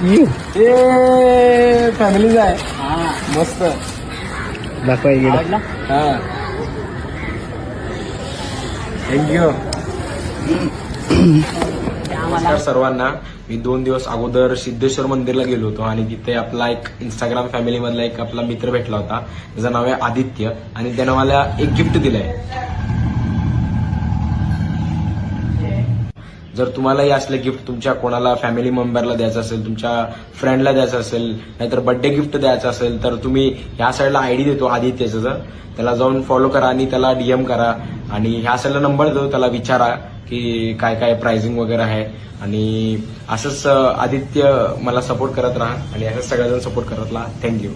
ए फॅमिलीचा आहे. मस्त दाखवा इकडे. हा थँक्यू. नमस्कार सर्वांना. मी 2 दिवस अगोदर सिद्धेश्वर मंदिरला गेलो होतो आणि तिथे आपला एक इंस्टाग्राम फॅमिली मधला एक आपला मित्र भेटला होता. त्याचं नाव आहे आदित्य आणि त्यानं मला एक गिफ्ट दिलंय. जर तुम्हालाही असले गिफ्ट तुमच्या कोणाला फॅमिली मेंबरला द्यायचं असेल, तुमच्या फ्रेंडला द्यायचं असेल, नाहीतर बर्थडे गिफ्ट द्यायचं असेल तर तुम्ही ह्या साईडला आयडी देतो आदित्यचं, त्याला जाऊन फॉलो करा आणि त्याला डीएम करा आणि ह्या साईडला नंबर देतो, त्याला विचारा की काय काय प्राइसिंग वगैरे आहे. आणि असंच आदित्य मला सपोर्ट करत राहा आणि असंच सगळेजण सपोर्ट करत राहा. थँक्यू.